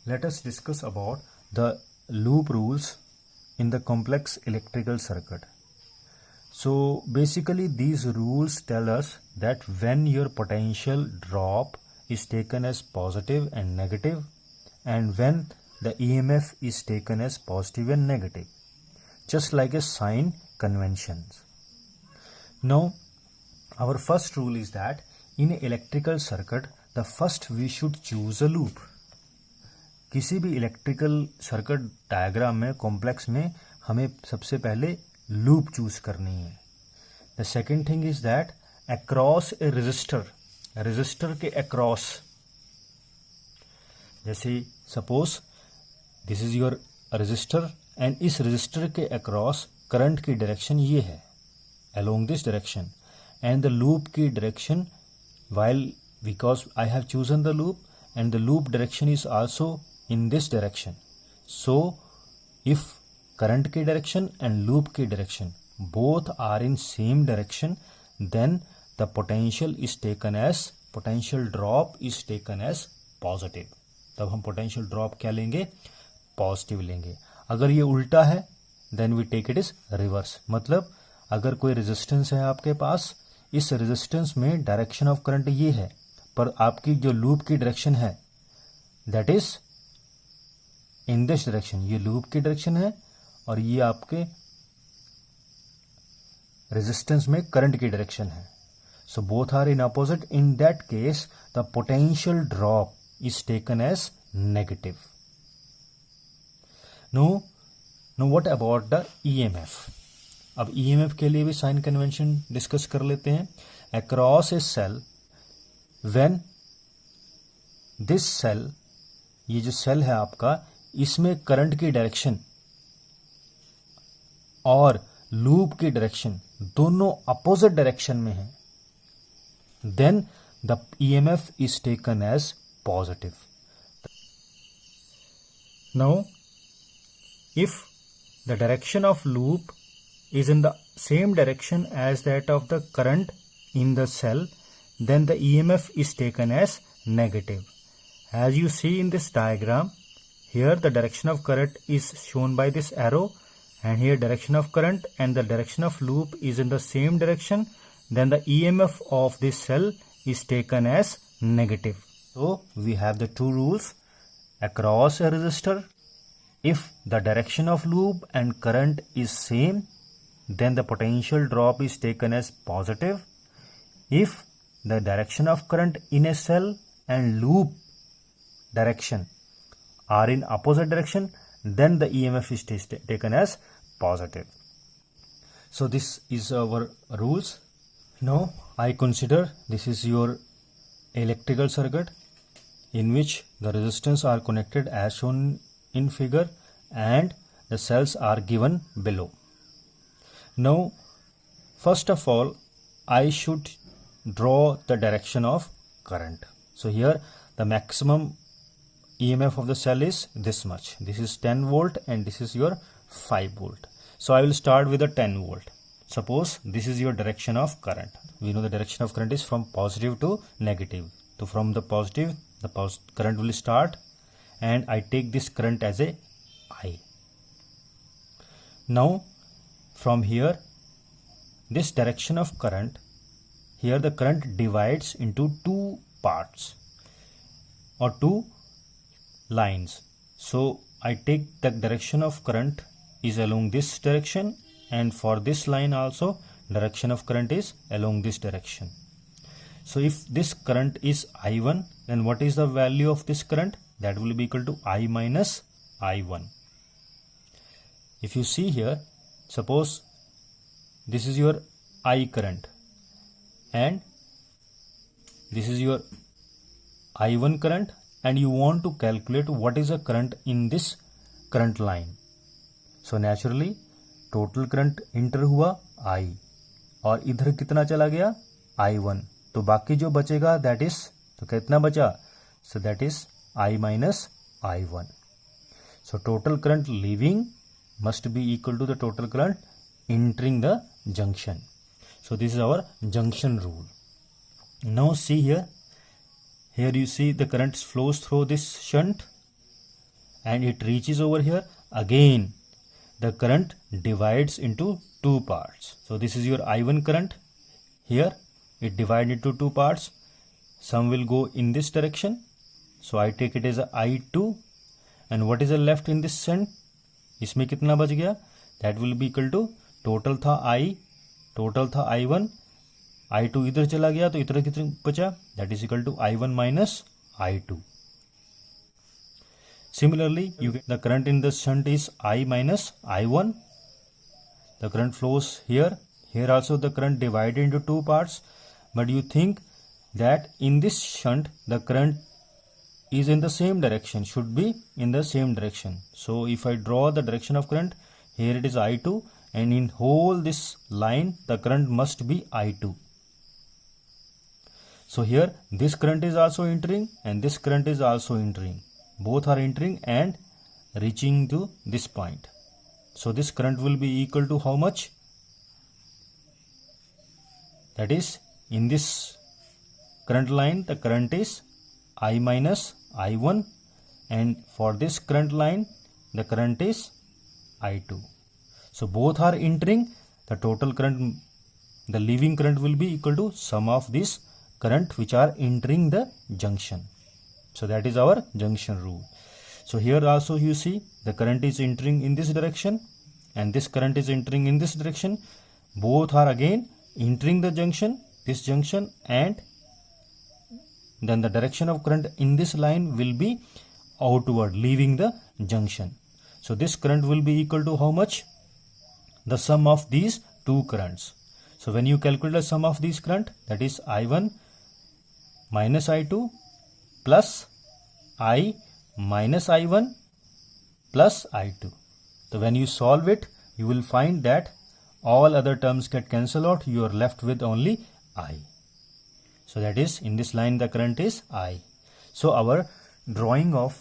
Let us discuss about the loop rules in the complex electrical circuit. So basically these rules tell us that when your potential drop is taken as positive and negative, and when the EMF is taken as positive and negative, just like a sign conventions. Now our first rule is that in an electrical circuit the first we should choose a loop. किसी भी electrical circuit diagram में complex में हमें सबसे पहले loop choose करनी है. The second thing is that across A register के अक्रॉस, जैसे suppose this is your register and इस रजिस्टर के अक्रॉस करंट की डायरेक्शन ये है along this direction, and the loop की direction while because I have chosen the loop and the loop direction is also in this direction. So if current की direction and loop की direction both are in same direction, then the potential drop is taken as positive. तब हम potential drop क्या लेंगे? Positive लेंगे. अगर ये उल्टा है then we take it as reverse. मतलब अगर कोई रेजिस्टेंस है आपके पास, इस रेजिस्टेंस में डायरेक्शन ऑफ करंट ये है, पर आपकी जो लूप की डायरेक्शन है that is in this direction. ये लूप की डायरेक्शन है और ये आपके रेजिस्टेंस में करंट की डायरेक्शन है. So both are in opposite. In that case the potential drop is taken as negative. No what about the EMF. अब EMF के लिए भी साइन कन्वेंशन डिस्कस कर लेते हैं. Across a cell, when this cell, ये जो सेल है आपका, इसमें करंट की डायरेक्शन और लूप की डायरेक्शन दोनों अपोजिट डायरेक्शन में है, then the EMF is taken as positive. Now if the direction of loop is in the same direction as that of the current in the cell, then the EMF is taken as negative. As you see in this diagram, here the direction of current is shown by this arrow, and here direction of current and the direction of loop is in the same direction, then the EMF of this cell is taken as negative. So we have the two rules across a resistor. If the direction of loop and current is same, then the potential drop is taken as positive. If the direction of current in a cell and loop direction are in opposite direction, then the EMF is taken as positive. So this is our rules. Now I consider this is your electrical circuit in which the resistance are connected as shown in figure and the cells are given below. Now first of all I should draw the direction of current. So here the maximum EMF of the cell is this much. This is 10 volt and this is your 5 volt. So I will start with a 10 volt. Suppose this is your direction of current. We know the direction of current is from positive to negative. So from the positive the current will start, and I take this current as a I. Now from here, this direction of current, here the current divides into two parts or two lines. So I take the direction of current is along this direction, and for this line also direction of current is along this direction. So if this current is I1, then what is the value of this current? That will be equal to I minus I1. If you see here, suppose this is your I current and this is your I1 current, and you want to calculate what is the current in this current line. So naturally total current enter हुआ I और इधर कितना चला गया I1, तो बाकी जो बचेगा that is, तो कितना बचा, so that is I minus I1. So total current leaving must be equal to the total current entering the junction. So this is our junction rule. Now see here you see the current flows through this shunt and it reaches over here, again the current divides into two parts. So this is your I1 current. Here it divides into two parts. Some will go in this direction, so I take it as a I2, and what is left in this end, इसमें कितना बच गया, that will be equal to total था I1, I2 इधर चला गया तो इधर कितना बचा, that is equal to I1 minus I2. Similarly, the current in the shunt is I minus I1. The current flows here. Here also the current divided into two parts. But you think that in this shunt the current is in the same direction, should be in the same direction. So if I draw the direction of current, here it is I2, and in whole this line the current must be I2. So here this current is also entering and this current is also entering. Both are entering and reaching to this point. So this current will be equal to how much? That is, in this current line the current is I minus I1, and for this current line the current is I2. So both are entering, the total current, the leaving current will be equal to sum of this current which are entering the junction. So that is our junction rule. So here also you see the current is entering in this direction and this current is entering in this direction. Both are again entering the junction, this junction, and then the direction of current in this line will be outward, leaving the junction. So this current will be equal to how much? The sum of these two currents. So when you calculate the sum of these current, that is I1 minus I2 plus I minus I1 plus I2. So when you solve it, you will find that all other terms get cancelled out. You are left with only I. So that is, in this line the current is I. So our drawing of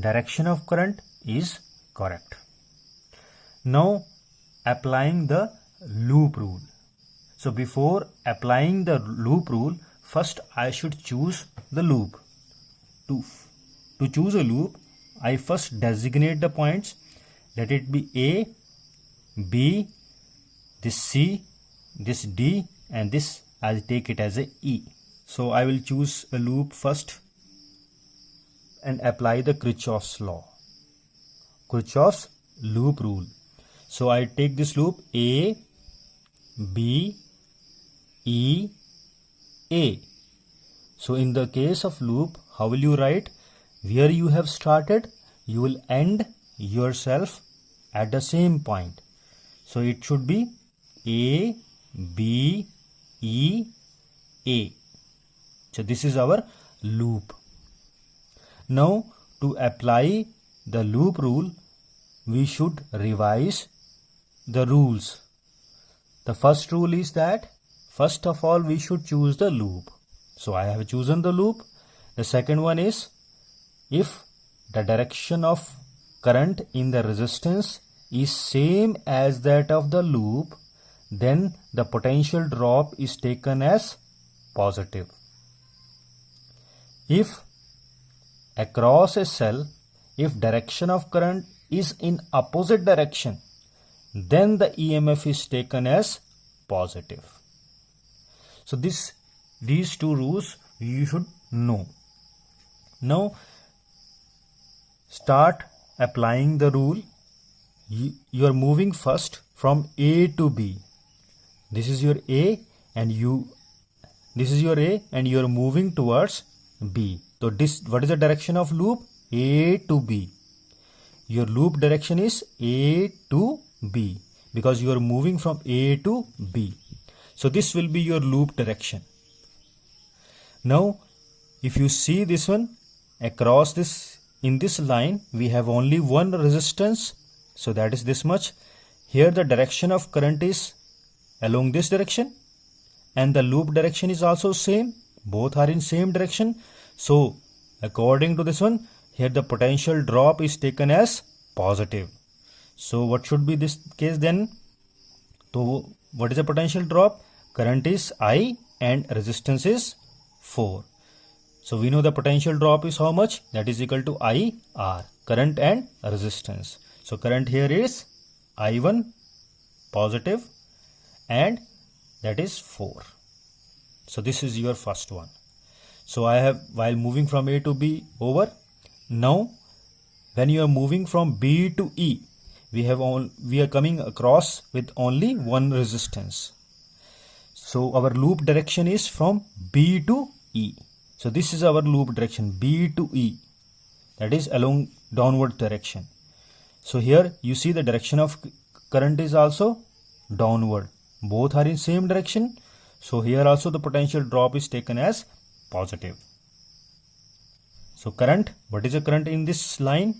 direction of current is correct. Now applying the loop rule. So before applying the loop rule, first I should choose the loop. To choose a loop, I first designate the points, let it be A, B, this C, this D, and this I'll take it as a E. So I will choose a loop first and apply the Kirchhoff's law, Kirchhoff's loop rule. So I take this loop A, B, E, A. So in the case of loop, how will you write? Where you have started, you will end yourself at the same point. So it should be A, B, E, A. So this is our loop. Now to apply the loop rule, we should revise the rules. The first rule is that first of all we should choose the loop. So I have chosen the loop. The second one is, if the direction of current in the resistance is same as that of the loop, then the potential drop is taken as positive. If across a cell, if direction of current is in opposite direction, then the EMF is taken as positive. So these two rules you should know. Now start applying the rule. You are moving first from A to B. This is your A and this is your A and you are moving towards B. So what is the direction of loop? A to B. Your loop direction is A to B because you are moving from A to B. So this will be your loop direction. Now if you see this one, across this, in this line we have only one resistance, so that is this much. Here the direction of current is along this direction and the loop direction is also same, both are in same direction. So according to this one, here the potential drop is taken as positive. So what should be this case then? So what is the potential drop? Current is I and resistance is 4. So we know the potential drop is how much? That is equal to IR, current and resistance. So current here is I1 positive and that is 4. So this is your first one. So I have, while moving from A to B over, now when you are moving from B to E, we are coming across with only one resistance. So our loop direction is from B to E. So this is our loop direction, B to E, that is along downward direction. So here you see the direction of current is also downward. Both are in same direction. So here also the potential drop is taken as positive. So current, what is the current in this line?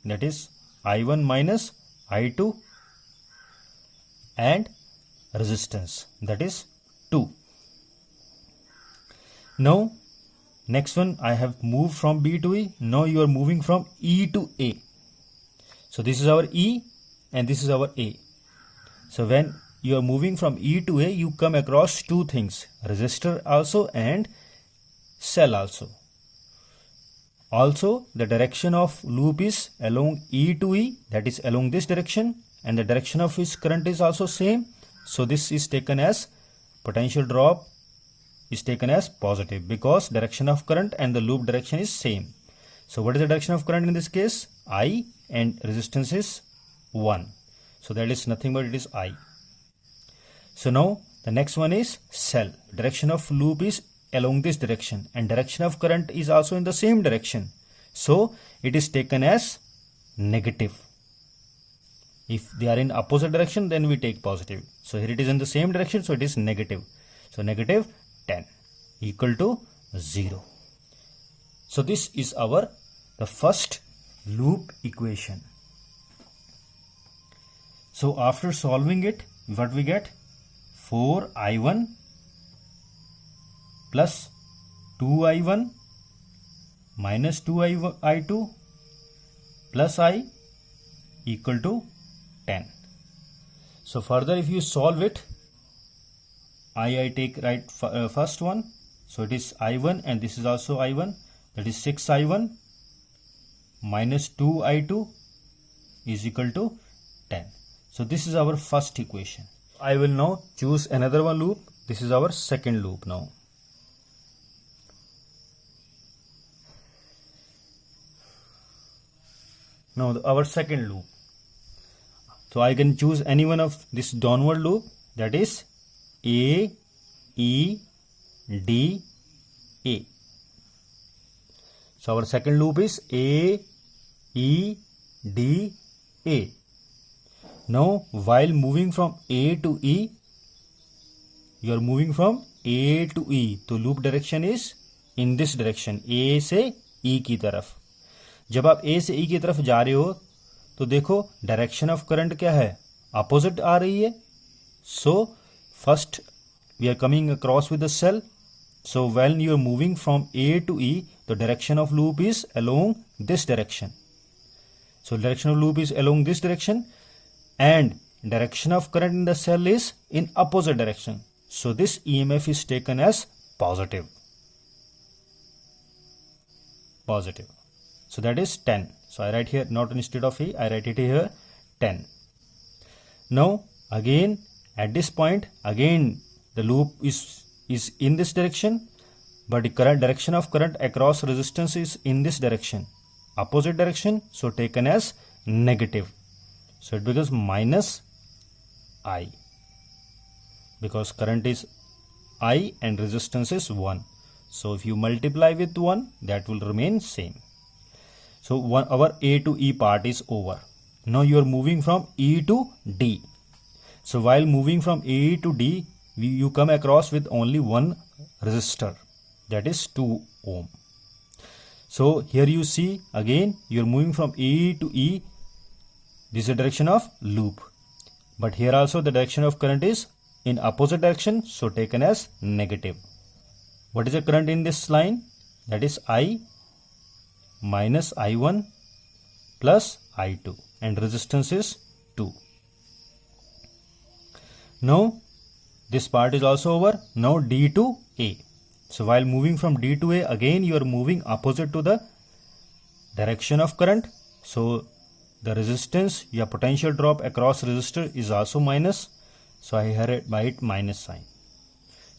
That is I1 minus I2 and resistance, that is 2. Now next one, I have moved from B to E. Now you are moving from E to A. So this is our E and this is our A. So when you are moving from E to A, you come across two things, resistor also and cell also. Also the direction of loop is along E to E, that is along this direction, and the direction of its current is also same. So this is taken as potential drop is taken as positive because direction of current and the loop direction is same. So what is the direction of current in this case? I, and resistance is 1. So that is nothing but it is I. So now the next one is cell. Direction of loop is along this direction and direction of current is also in the same direction. So it is taken as negative. If they are in opposite direction, then we take positive. So here it is in the same direction, so it is negative. So negative 10 equal to 0. So this is the first loop equation. So after solving it, what we get? 4I1 plus 2I1 minus 2I2 plus I equal to 10. So further if you solve it, I take right first one. So it is I1 and this is also I1, that is 6I1 minus 2I2 is equal to 10. So this is our first equation. I will now choose another one loop. This is our second loop now. Now our second loop. So I can choose any one of this downward loop, that is A, E, D, A. So our second loop is A, E, D, A. Now while moving from A to E, you are moving from A to E. तो loop direction is in this direction, A से E की तरफ. जब आप A से E की तरफ जा रहे हो तो देखो डायरेक्शन ऑफ करंट क्या है, अपोजिट आ रही है. So first we are coming across with the cell. So when you are moving from A to E, the direction of loop is along this direction. So direction of loop is along this direction and direction of current in the cell is in opposite direction. So this EMF is taken as positive. Positive. So that is 10. So I write here, not instead of E, I write it here 10. Now again at this point, again the loop is in this direction, but the current direction of current across resistance is in this direction, opposite direction. So taken as negative. So it becomes minus I, because current is I and resistance is 1. So if you multiply with 1, that will remain same. So our A to E part is over. Now you are moving from E to D. So while moving from A to D, you come across with only one resistor, that is 2 ohm. So here you see again you are moving from A to E. This is the direction of loop, but here also the direction of current is in opposite direction, so taken as negative. What is the current in this line? That is I minus I1 plus I2, and resistance is 2. Now this part is also over. Now D to A. So while moving from D to A, again you are moving opposite to the direction of current. So the resistance, your potential drop across resistor is also minus. So I here write minus sign.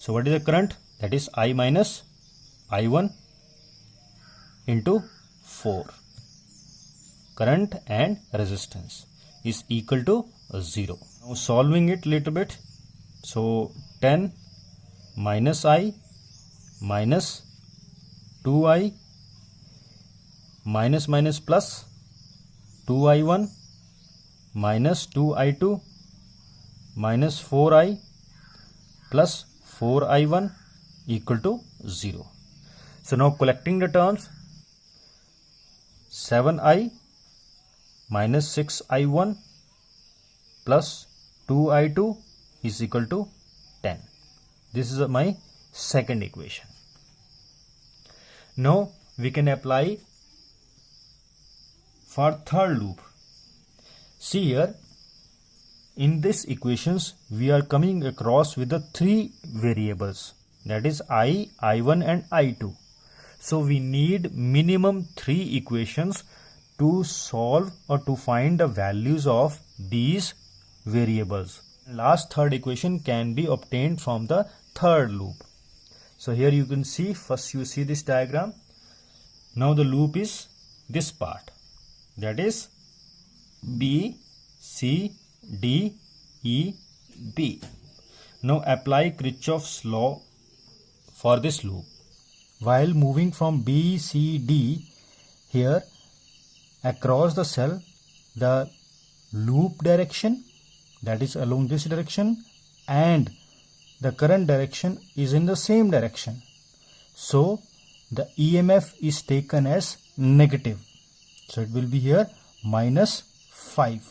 So what is the current? That is I minus I1 into 4. Current and resistance is equal to 0. Now solving it little bit. So 10 minus I minus 2I minus minus plus 2I1 minus 2I2 minus 4I plus 4I1 equal to 0. So now collecting the terms, 7I minus 6I1 plus 2I2 is equal to 10. This is my second equation. Now we can apply for third loop. See here, in this equations we are coming across with the three variables, that is I, I1 and I2. So we need minimum 3 equations to solve or to find the values of these variables. Last third equation can be obtained from the third loop. So here you can see, first you see this diagram. Now the loop is this part, that is B, C, D, E, B. Now apply Kirchhoff's law for this loop. While moving from B, C, D, here across the cell, the loop direction, that is along this direction, and the current direction is in the same direction. So the EMF is taken as negative. So it will be here minus 5.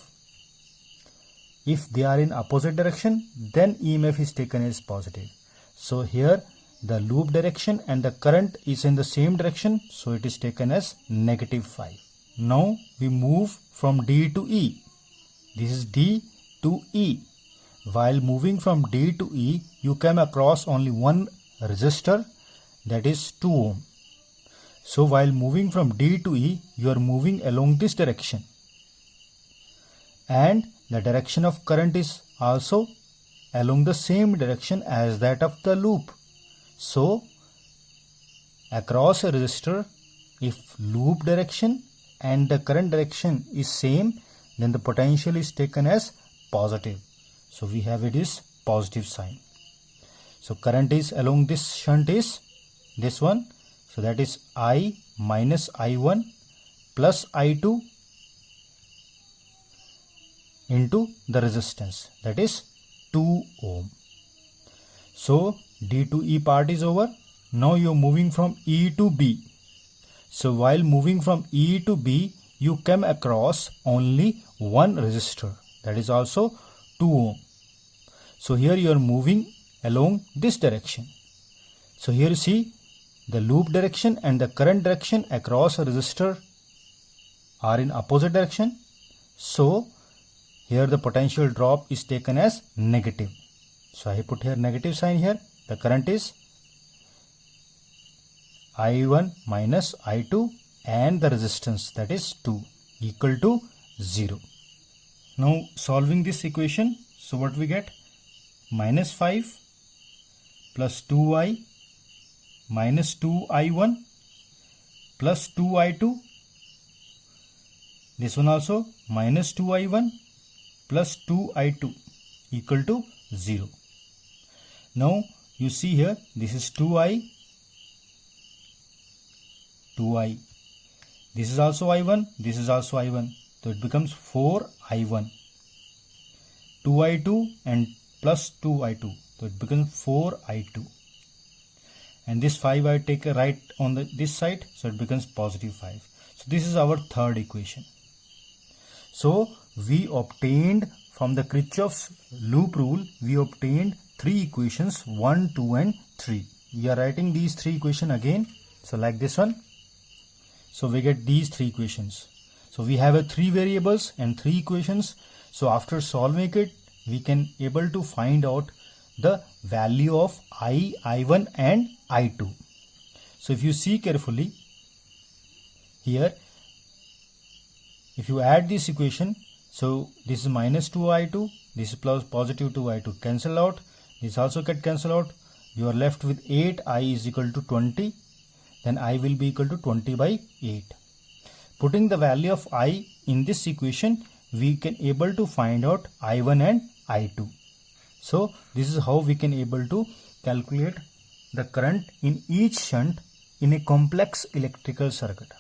If they are in opposite direction, then EMF is taken as positive. So here the loop direction and the current is in the same direction, so it is taken as negative 5. Now we move from D to E. This is D to E. While moving from D to E, you come across only one resistor, that is 2 ohm. So while moving from D to E, you are moving along this direction. And the direction of current is also along the same direction as that of the loop. So across a resistor, if loop direction and the current direction is same, then the potential is taken as positive. So we have it is positive sign. So current is along this shunt is this one. So that is I minus I1 plus I2 into the resistance, that is 2 ohm. So D to E part is over. Now you are moving from E to B. So while moving from E to B, you come across only one resistor, that is also 2 ohm. So here you are moving along this direction. So here you see the loop direction and the current direction across a resistor are in opposite direction. So here the potential drop is taken as negative. So I put here negative sign here. The current is I1 minus I2 and the resistance, that is 2, equal to 0. Now solving this equation, so what we get? Minus 5 plus 2I minus 2I1 plus 2I2. This one also minus 2I1 plus 2I2 equal to 0. Now you see here, this is 2I. This is also I1, this is also I1. So it becomes 4I1. 2I2 and plus 2I2. So it becomes 4I2. And this 5 I take a right on this side, so it becomes positive 5. So this is our third equation. So we obtained from the Kirchhoff's loop rule, we obtained 3 equations, 1, 2 and 3. We are writing these 3 equations again. So like this one. So we get these 3 equations. So we have a 3 variables and 3 equations. So after solving it, we can able to find out the value of I, I1 and I2. So if you see carefully here, if you add this equation, so this is minus 2I2, this is plus positive 2I2, cancel out, this also get cancel out, you are left with 8I is equal to 20, then I will be equal to 20 by 8. Putting the value of I in this equation, we can able to find out I1 and I2. So this is how we can able to calculate the current in each shunt in a complex electrical circuit.